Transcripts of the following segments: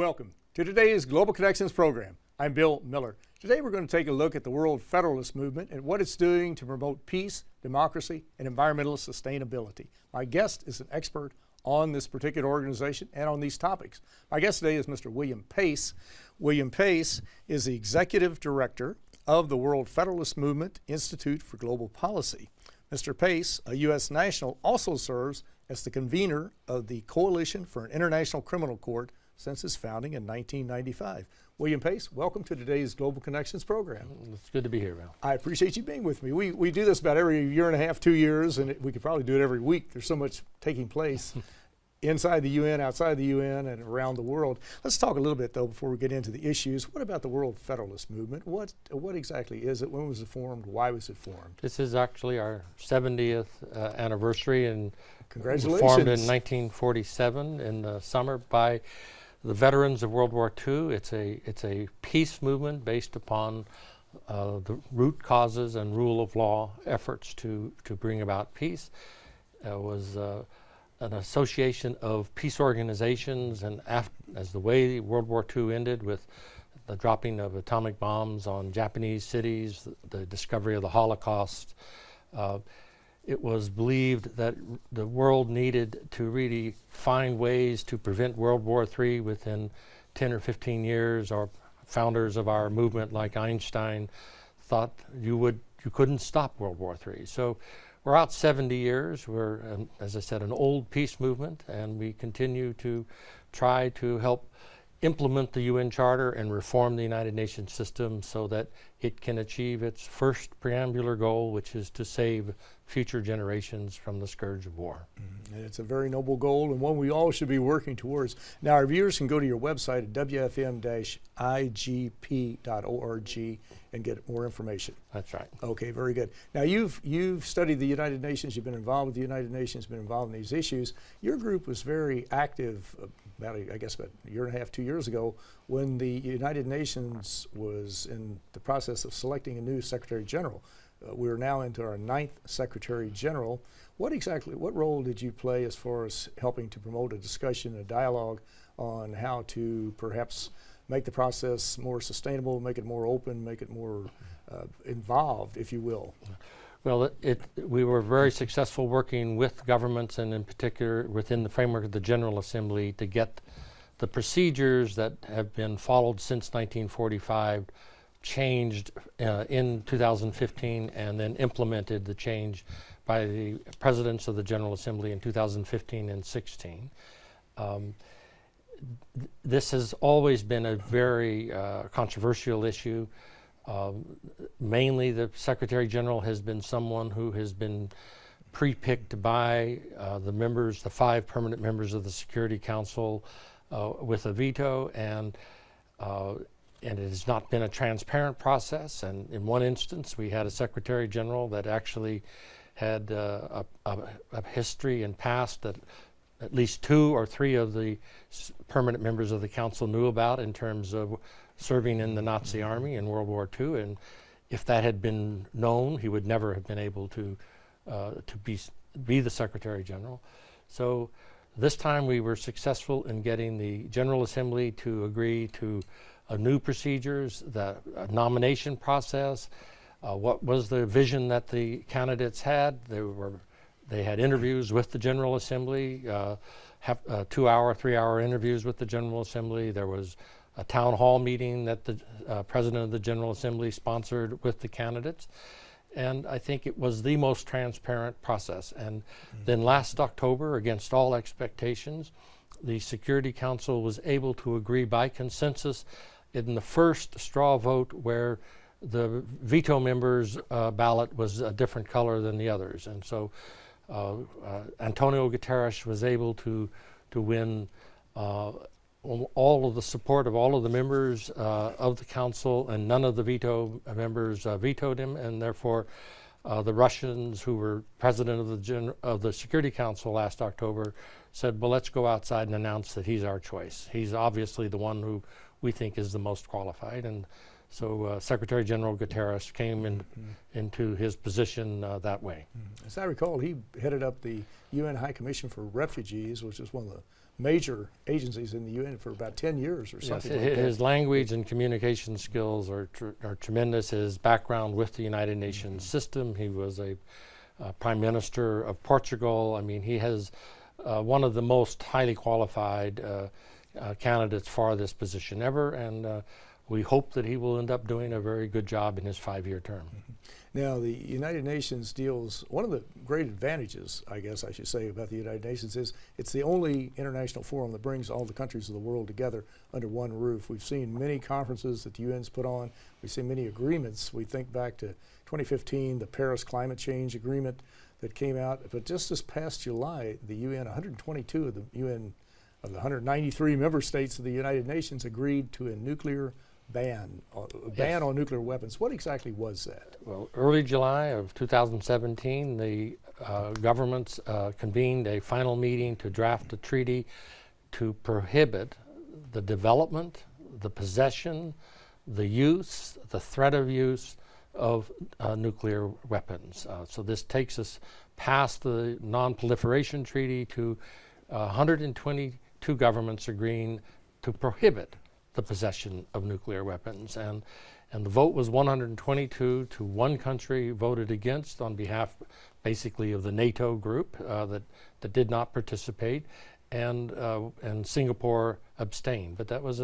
Welcome to today's Global Connections program. I'm Bill Miller. Today we're going to take a look at the World Federalist Movement and what it's doing to promote peace, democracy, and environmental sustainability. My guest is an expert on this particular organization and on these topics. My guest today is Mr. William Pace. William Pace is the Executive Director of the World Federalist Movement-Institute for Global Policy. Mr. Pace, a U.S. national, also serves as the convener of the Coalition for an International Criminal Court since its founding in 1995. William Pace, welcome to today's Global Connections program. It's good to be here, Bill. I appreciate you being with me. We do this about every year and a half, 2 years, and we could probably do it every week. There's so much taking place inside the UN, outside the UN, and around the world. Let's talk a little bit, though, before we get into the issues. What about the World Federalist Movement? What exactly is it? When was it formed? Why was it formed? This is actually our 70th anniversary, and congratulations. Formed in 1947 in the summer by the veterans of World War II. It's a peace movement based upon the root causes and rule of law efforts to bring about peace. It was an association of peace organizations, and as the way World War II ended with the dropping of atomic bombs on Japanese cities, the discovery of the Holocaust, it was believed that the world needed to really find ways to prevent World War III within 10 or 15 years. Our founders of our movement, like Einstein, thought you couldn't stop World War III. So we're out 70 years. We're, as I said, an old peace movement, and we continue to try to help implement the UN Charter and reform the United Nations system so that it can achieve its first preambular goal, which is to save future generations from the scourge of war. And it's a very noble goal and one we all should be working towards. Now, our viewers can go to your website at wfm-igp.org and get more information. That's right. Okay, very good. Now, you've studied the United Nations. You've been involved with the United Nations, been involved in these issues. Your group was very active about a year and a half, 2 years ago, when the United Nations was in the process of selecting a new Secretary General. We're now into our 9th Secretary General. What role did you play as far as helping to promote a discussion, a dialogue on how to perhaps make the process more sustainable, make it more open, make it more involved, if you will? Well, we were very successful working with governments, and in particular within the framework of the General Assembly, to get the procedures that have been followed since 1945 changed in 2015, and then implemented the change by the presidents of the General Assembly in 2015 and 16. This has always been a very controversial issue. Mainly the Secretary General has been someone who has been pre-picked by the 5 permanent members of the Security Council with a veto, and it has not been a transparent process. And in one instance, we had a Secretary General that actually had a history and past that at least 2 or 3 of the permanent members of the Council knew about, in terms of serving in the Nazi army in World War II. And if that had been known, he would never have been able to be the Secretary General. So this time we were successful in getting the General Assembly to agree to new procedures, the nomination process, what was the vision that the candidates had. They had interviews with the General Assembly, 2-hour, 3-hour interviews with the General Assembly. There was a town hall meeting that the President of the General Assembly sponsored with the candidates. And I think it was the most transparent process. And then last October, against all expectations, the Security Council was able to agree by consensus in the first straw vote, where the veto members' ballot was a different color than the others. And so Antonio Guterres was able to win all of the support of all of the members of the Council, and none of the veto members vetoed him, and therefore the Russians, who were president of the Security Council last October, said, well, let's go outside and announce that he's our choice. He's obviously the one who we think is the most qualified. And So Secretary General Guterres came into his position that way. As I recall, he headed up the UN High Commission for Refugees, which is one of the major agencies in the UN for about 10 years or something like that. His language and communication skills are tremendous. His background with the United Nations system, he was a Prime Minister of Portugal. I mean, he has one of the most highly qualified candidates for this position ever, and we hope that he will end up doing a very good job in his 5-year term. Now, the United Nations deals, one of the great advantages, I guess I should say, about the United Nations is it's the only international forum that brings all the countries of the world together under one roof. We've seen many conferences that the UN's put on. We've seen many agreements. We think back to 2015, the Paris Climate Change Agreement that came out. But just this past July, the UN, 122 of the UN, of the 193 member states of the United Nations agreed to a nuclear ban on nuclear weapons. What exactly was that? Well, early July of 2017, the governments convened a final meeting to draft a treaty to prohibit the development, the possession, the use, the threat of use of nuclear weapons. So this takes us past the non-proliferation treaty to 122 governments agreeing to prohibit the possession of nuclear weapons, and the vote was 122 to one country voted against on behalf basically of the NATO group that did not participate, and Singapore abstained. But that was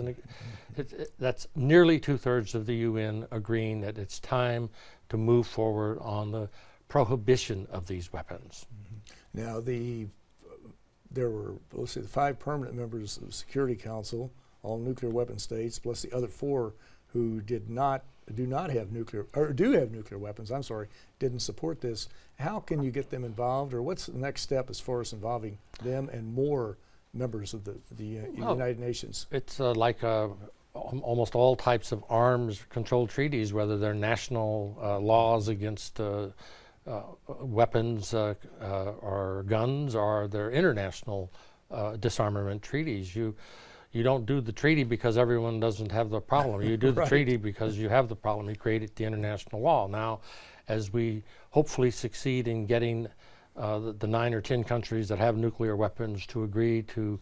that's nearly 2/3 of the UN agreeing that it's time to move forward on the prohibition of these weapons. Now, there were, let's say, the 5 permanent members of the Security Council, all nuclear weapon states, plus the other 4 who do not have nuclear, or do have nuclear weapons, I'm sorry, didn't support this. How can you get them involved, or what's the next step as far as involving them and more members of the United Nations? It's like almost all types of arms control treaties, whether they're national laws against weapons or guns, or they're international disarmament treaties. You don't do the treaty because everyone doesn't have the problem. You do the Right. treaty because you have the problem. You created the international law. Now, as we hopefully succeed in getting the 9 or 10 countries that have nuclear weapons to agree to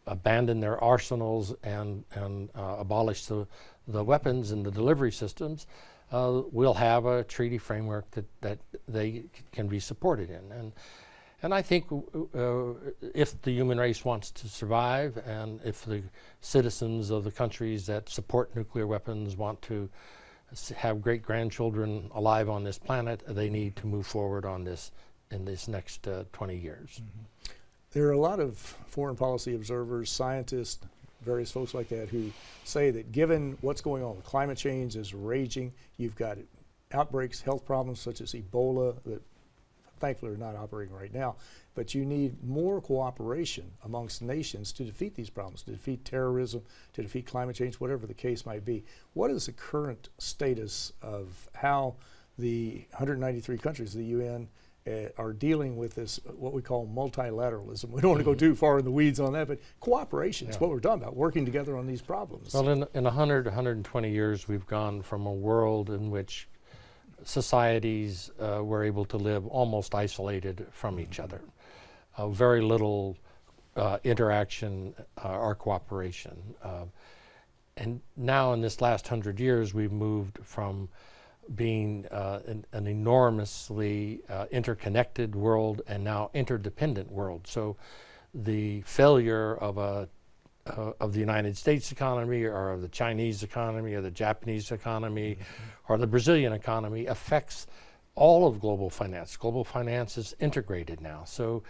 abandon their arsenals and abolish the weapons and the delivery systems, we'll have a treaty framework that they can be supported in. And I think if the human race wants to survive, and if the citizens of the countries that support nuclear weapons want to have great-grandchildren alive on this planet, they need to move forward on this in this next 20 years. Mm-hmm. There are a lot of foreign policy observers, scientists, various folks like that who say that given what's going on, climate change is raging, you've got outbreaks, health problems such as Ebola that thankfully are not operating right now, but you need more cooperation amongst nations to defeat these problems, to defeat terrorism, to defeat climate change, whatever the case might be. What is the current status of how the 193 countries of the UN are dealing with this, what we call multilateralism? We don't want to go too far in the weeds on that, but cooperation is what we're talking about, working together on these problems. Well, in 100, 120 years, we've gone from a world in which societies were able to live almost isolated from each other. Very little interaction or cooperation. And now in this last 100 years, we've moved from being an enormously interconnected world and now interdependent world. So the failure of the United States economy, or of the Chinese economy, or the Japanese economy, or the Brazilian economy affects all of global finance. Global finance is integrated now. So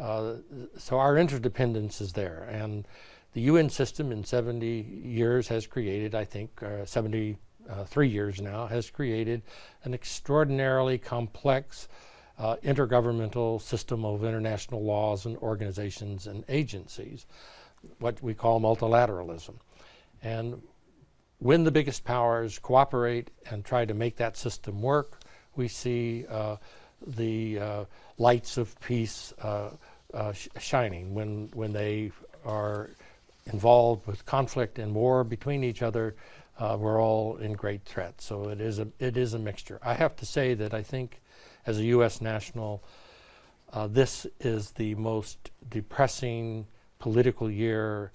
our interdependence is there. And the UN system in 70 years has created, I think, 73 years now, has created an extraordinarily complex intergovernmental system of international laws and organizations and agencies, what we call multilateralism. And when the biggest powers cooperate and try to make that system work, we see the lights of peace shining. When they are involved with conflict and war between each other, we're all in great threat. So it is a mixture. I have to say that I think as a U.S. national, this is the most depressing political year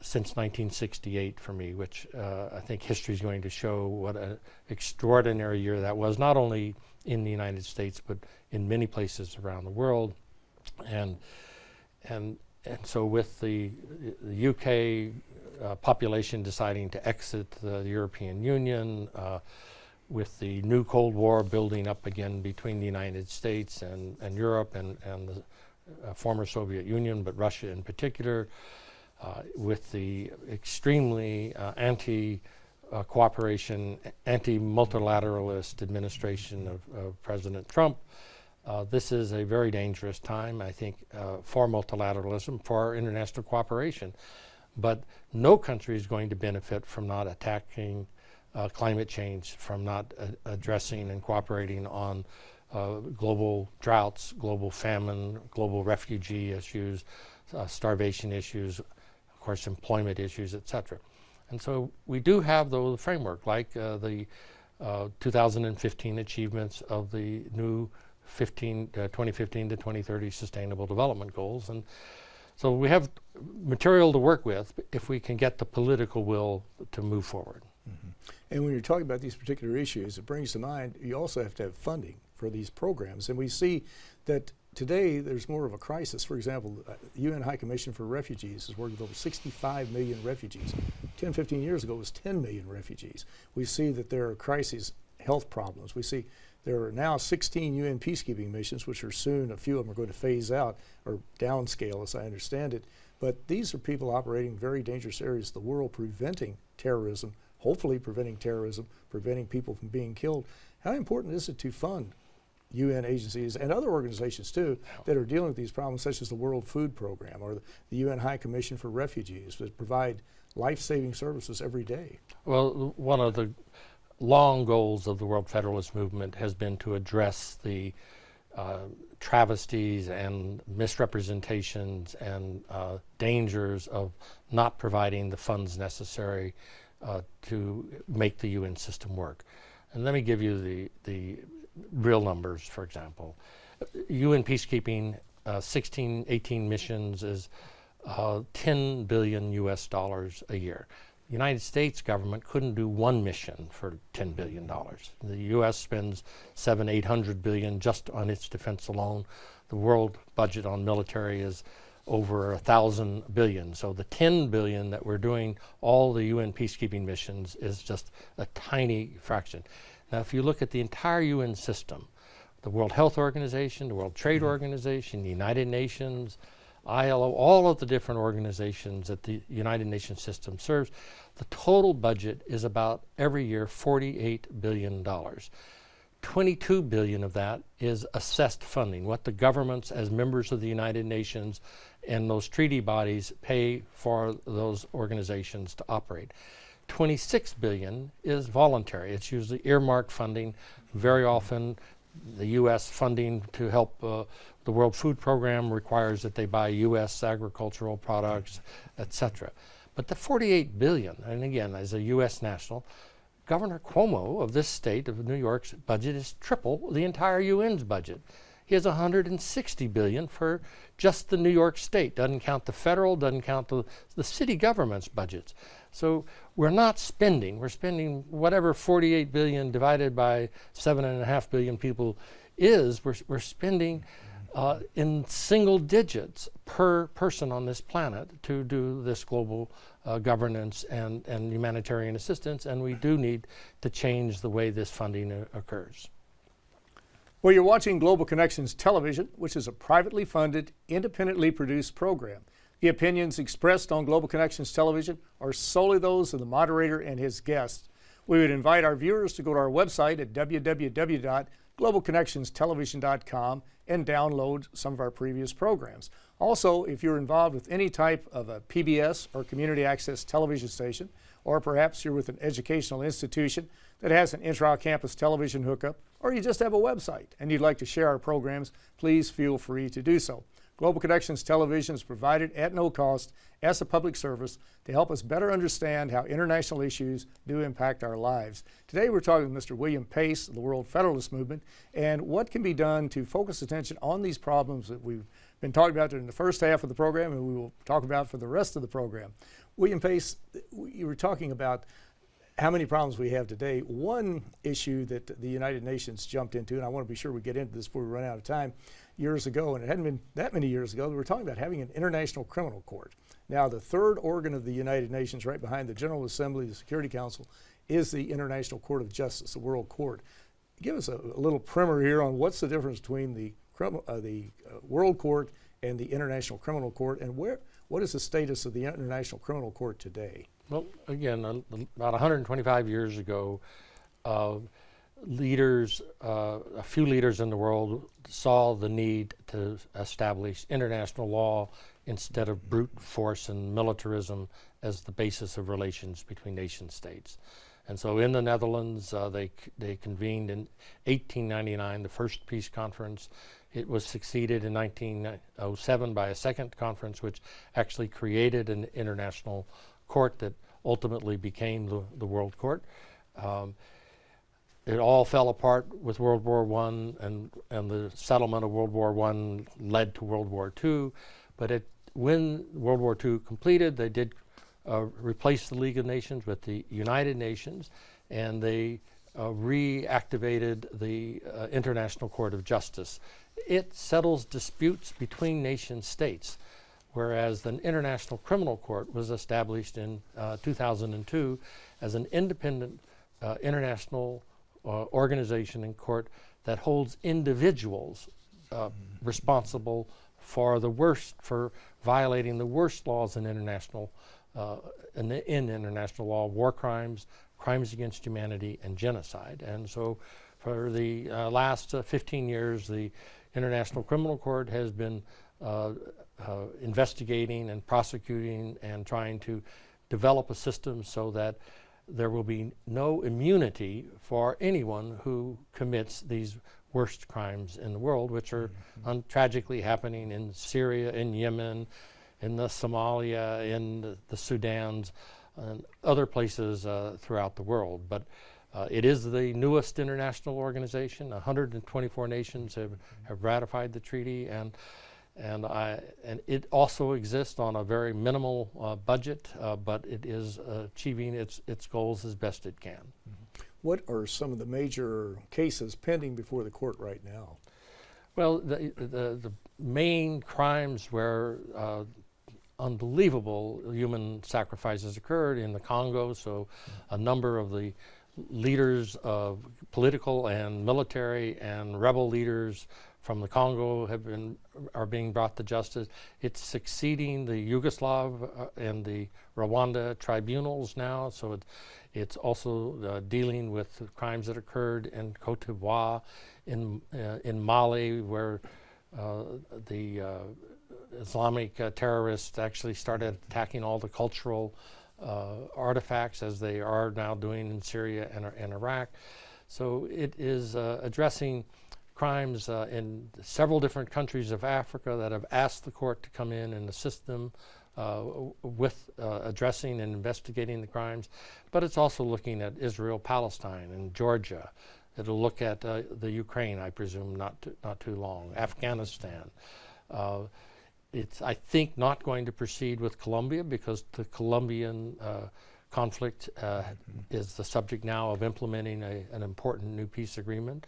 since 1968 for me, which I think history is going to show what an extraordinary year that was, not only in the United States, but in many places around the world. And so with the UK population deciding to exit the European Union, with the new Cold War building up again between the United States and Europe and the former Soviet Union, but Russia in particular, with the extremely anti-cooperation, anti-multilateralist administration of President Trump, this is a very dangerous time, I think, for multilateralism, for international cooperation. But no country is going to benefit from not attacking climate change, from not addressing and cooperating on global droughts, global famine, global refugee issues, starvation issues, of course, employment issues, etc. And so we do have the framework, like the 2015 achievements of the new 2015 to 2030 Sustainable Development Goals. And so we have material to work with if we can get the political will to move forward. Mm-hmm. And when you're talking about these particular issues, it brings to mind you also have to have funding for these programs. And we see that today there's more of a crisis. For example, the UN High Commission for Refugees has worked with over 65 million refugees. 10, 15 years ago it was 10 million refugees. We see that there are crises, health problems. We see there are now 16 UN peacekeeping missions, which are soon, a few of them are going to phase out or downscale as I understand it. But these are people operating in very dangerous areas of the world, preventing terrorism, hopefully preventing terrorism, preventing people from being killed. How important is it to fund UN agencies and other organizations too that are dealing with these problems, such as the World Food Program or the UN High Commission for Refugees, that provide life-saving services every day? Well, one of the long goals of the World Federalist Movement has been to address the travesties and misrepresentations and dangers of not providing the funds necessary to make the UN system work. And let me give you the real numbers, for example. UN peacekeeping, 18 missions is $10 billion US a year. The United States government couldn't do one mission for $10 billion. The U.S. spends $800 billion just on its defense alone. The world budget on military is over 1,000 billion. So the 10 billion that we're doing all the UN peacekeeping missions is just a tiny fraction. Now, if you look at the entire UN system, the World Health Organization, the World Trade Organization, the United Nations, ILO, all of the different organizations that the United Nations system serves, the total budget is about every year $48 billion. 22 billion of that is assessed funding, what the governments as members of the United Nations and those treaty bodies pay for those organizations to operate. 26 billion is voluntary. It's usually earmarked funding. Very often the U.S. funding to help the World Food Program requires that they buy U.S. agricultural products, etc. But the 48 billion, and again, as a U.S. national, Governor Cuomo of this state of New York's budget is triple the entire UN's budget. He has 160 billion for just the New York state. Doesn't count the federal, doesn't count the city government's budgets. So we're not spending. We're spending whatever 48 billion divided by 7.5 billion people is. We're spending in single digits per person on this planet to do this global governance and humanitarian assistance, and we do need to change the way this funding occurs. Well, you're watching Global Connections Television, which is a privately funded, independently produced program. The opinions expressed on Global Connections Television are solely those of the moderator and his guests. We would invite our viewers to go to our website at www.globalconnectionstelevision.com and download some of our previous programs. Also, if you're involved with any type of a PBS or community access television station, or perhaps you're with an educational institution that has an intra-campus television hookup, or you just have a website and you'd like to share our programs, please feel free to do so. Global Connections Television is provided at no cost as a public service to help us better understand how international issues do impact our lives. Today we're talking with Mr. William Pace of the World Federalist Movement and what can be done to focus attention on these problems that we've been talking about during the first half of the program and we will talk about for the rest of the program. William Pace, you were talking about how many problems we have today. One issue that the United Nations jumped into, and I want to be sure we get into this before we run out of time, years ago, and it hadn't been that many years ago, we were talking about having an international criminal court. Now, the third organ of the United Nations, right behind the General Assembly, the Security Council, is the International Court of Justice, the World Court. Give us a little primer here on what's the difference between the World Court and the International Criminal Court, and what is the status of the International Criminal Court today? Well, again, about 125 years ago, leaders, a few leaders in the world saw the need to establish international law instead of brute force and militarism as the basis of relations between nation states. And so in the Netherlands, they convened in 1899, the first peace conference. It was succeeded in 1907 by a second conference, which actually created an international court that ultimately became the World Court. It all fell apart with World War I, and the settlement of World War I led to World War II. But when World War II completed, they did replace the League of Nations with the United Nations, and they reactivated the International Court of Justice. It settles disputes between nation states, whereas the International Criminal Court was established in 2002 as an independent international organization and court that holds individuals responsible for violating the worst laws in international law: war crimes, crimes against humanity, and genocide. And so for the last 15 years, the International Criminal Court has been investigating and prosecuting and trying to develop a system so that there will be no immunity for anyone who commits these worst crimes in the world, which are tragically happening in Syria, in Yemen, in the Somalia, in the Sudans, and other places throughout the world. But it is the newest international organization. 124 nations have ratified the treaty, and it also exists on a very minimal budget, but it is achieving its goals as best it can. What are some of the major cases pending before the court right now? Well, the main crimes where unbelievable human sacrifices occurred in the Congo, so a number of the leaders of political and military and rebel leaders from the Congo are being brought to justice. It's succeeding the Yugoslav and the Rwanda tribunals now, so it's also dealing with crimes that occurred in Cote d'Ivoire, in Mali, where the Islamic terrorists actually started attacking all the cultural artifacts, as they are now doing in Syria and Iraq. So it is addressing crimes in several different countries of Africa that have asked the court to come in and assist them with addressing and investigating the crimes. But it's also looking at Israel, Palestine, and Georgia. It'll look at the Ukraine, I presume, not too long, Afghanistan. It's, I think, not going to proceed with Colombia because the Colombian conflict is the subject now of implementing an important new peace agreement.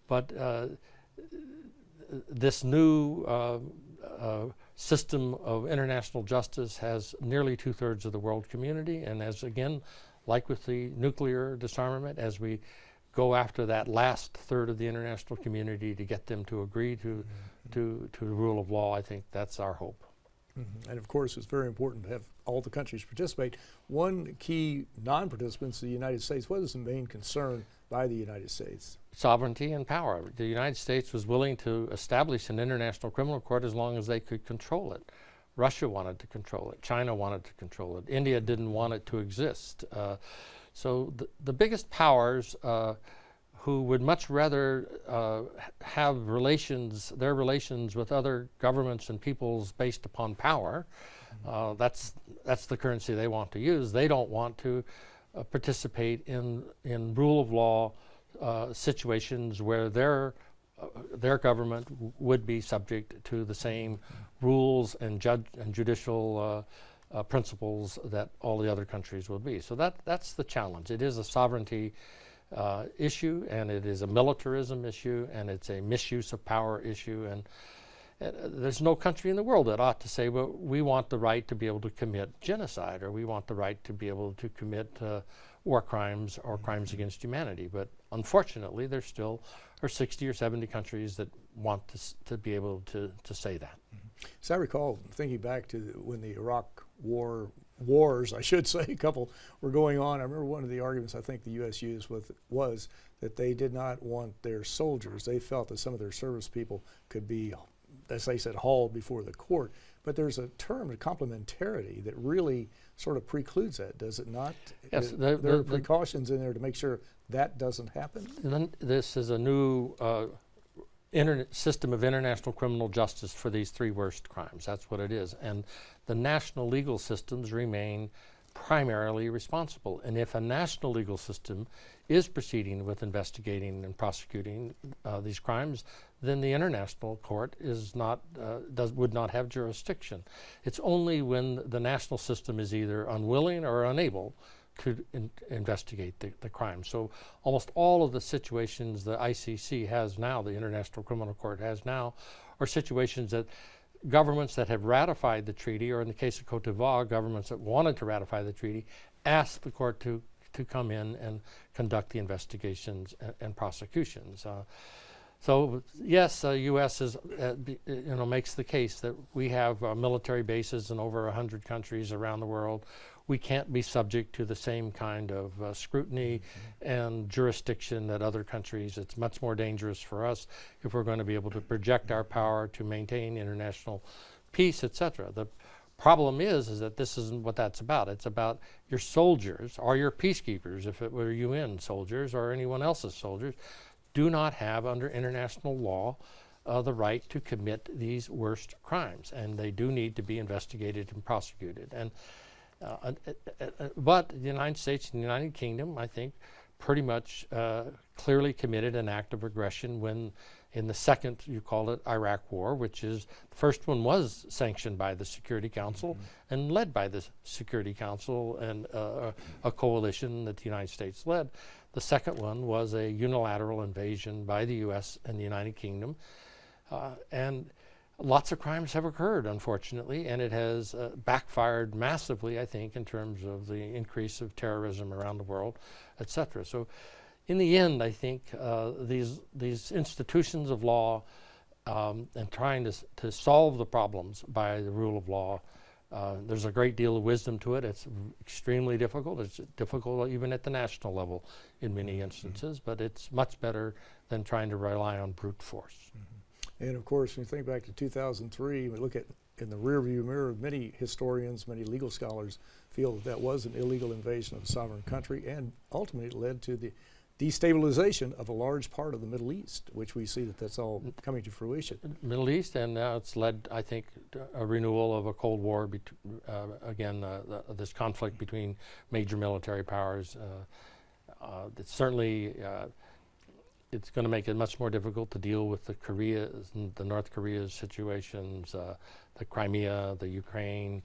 But this new system of international justice has nearly 2/3 of the world community, and as again, like with the nuclear disarmament, as we go after that last third of the international community to get them to agree to the rule of law, I think that's our hope. And of course, it's very important to have all the countries participate. One key non-participant is the United States. What is the main concern by the United States? Sovereignty and power. The United States was willing to establish an international criminal court as long as they could control it. Russia wanted to control it. China wanted to control it. India didn't want it to exist. So the biggest powers who would much rather have their relations with other governments and peoples based upon power. That's the currency they want to use. They don't want to participate in rule of law situations where their government would be subject to the same rules and judicial principles that all the other countries will be. So that's the challenge. It is a sovereignty issue, and it is a militarism issue, and it's a misuse of power issue, and there's no country in the world that ought to say, well, we want the right to be able to commit genocide, or we want the right to be able to commit war crimes or crimes against humanity. But unfortunately, there still are 60 or 70 countries that want to be able to say that. So I recall, thinking back to when the Iraq wars, I should say, a couple were going on. I remember one of the arguments I think the U.S. used was that they did not want their soldiers. They felt that some of their service people could be, as they said, hauled before the court. But there's a term, a complementarity, that really sort of precludes that, does it not? Yes. There are precautions in there to make sure that doesn't happen? This is a new system of international criminal justice for these three worst crimes. That's what it is. And the national legal systems remain primarily responsible. And if a national legal system is proceeding with investigating and prosecuting these crimes, then the international court would not have jurisdiction. It's only when the national system is either unwilling or unable to investigate the crime. So almost all of the situations the ICC has now, the International Criminal Court has now, are situations that governments that have ratified the treaty, or in the case of Cote d'Ivoire, governments that wanted to ratify the treaty, asked the court to come in and conduct the investigations and prosecutions. So yes, U.S. is, makes the case that we have military bases in over 100 countries around the world. We can't be subject to the same kind of scrutiny and jurisdiction that other countries. It's much more dangerous for us if we're going to be able to project our power to maintain international peace, etc. The problem is that this isn't what that's about. It's about your soldiers or your peacekeepers, if it were UN soldiers or anyone else's soldiers, do not have under international law the right to commit these worst crimes, and they do need to be investigated and prosecuted. And but the United States and the United Kingdom, I think, pretty much clearly committed an act of aggression when, in the second, you called it, Iraq War, which is, the first one was sanctioned by the Security Council and led by the Security Council and a coalition that the United States led. The second one was a unilateral invasion by the U.S. and the United Kingdom. And lots of crimes have occurred, unfortunately, and it has backfired massively, I think, in terms of the increase of terrorism around the world, etc. So in the end, I think these institutions of law and trying to solve the problems by the rule of law, there's a great deal of wisdom to it. It's extremely difficult. It's difficult even at the national level in many instances, but it's much better than trying to rely on brute force. And of course, when you think back to 2003, we look at in the rearview mirror, many historians, many legal scholars feel that that was an illegal invasion of a sovereign country, and ultimately it led to the destabilization of a large part of the Middle East, which we see that that's all coming to fruition. Middle East, and now it's led, I think, to a renewal of a Cold War, again, this conflict between major military powers. It's certainly it's going to make it much more difficult to deal with the North Korea situations, the Crimea, the Ukraine.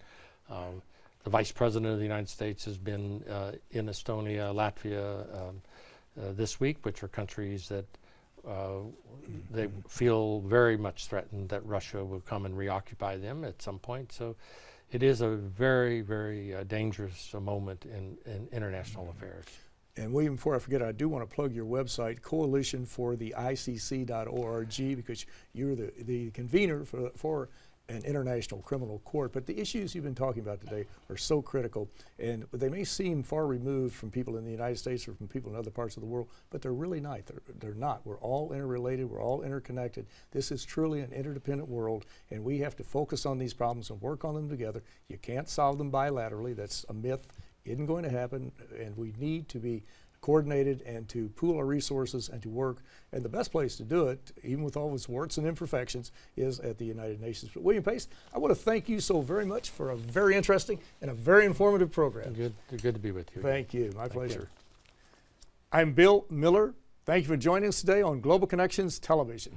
The Vice President of the United States has been in Estonia, Latvia this week, which are countries that they feel very much threatened that Russia will come and reoccupy them at some point. So it is a very, very dangerous moment in international affairs. And William, before I forget, I do want to plug your website, coalitionfortheicc.org, because you're the convener for an international criminal court. But the issues you've been talking about today are so critical, and they may seem far removed from people in the United States or from people in other parts of the world, but they're really not. They're not. We're all interrelated. We're all interconnected. This is truly an interdependent world, and we have to focus on these problems and work on them together. You can't solve them bilaterally. That's a myth. Isn't going to happen, and we need to be coordinated and to pool our resources and to work. And the best place to do it, even with all its warts and imperfections, is at the United Nations. But William Pace, I want to thank you so very much for a very interesting and a very informative program. Good to be with you. Thank you. My pleasure. I'm Bill Miller. Thank you for joining us today on Global Connections Television.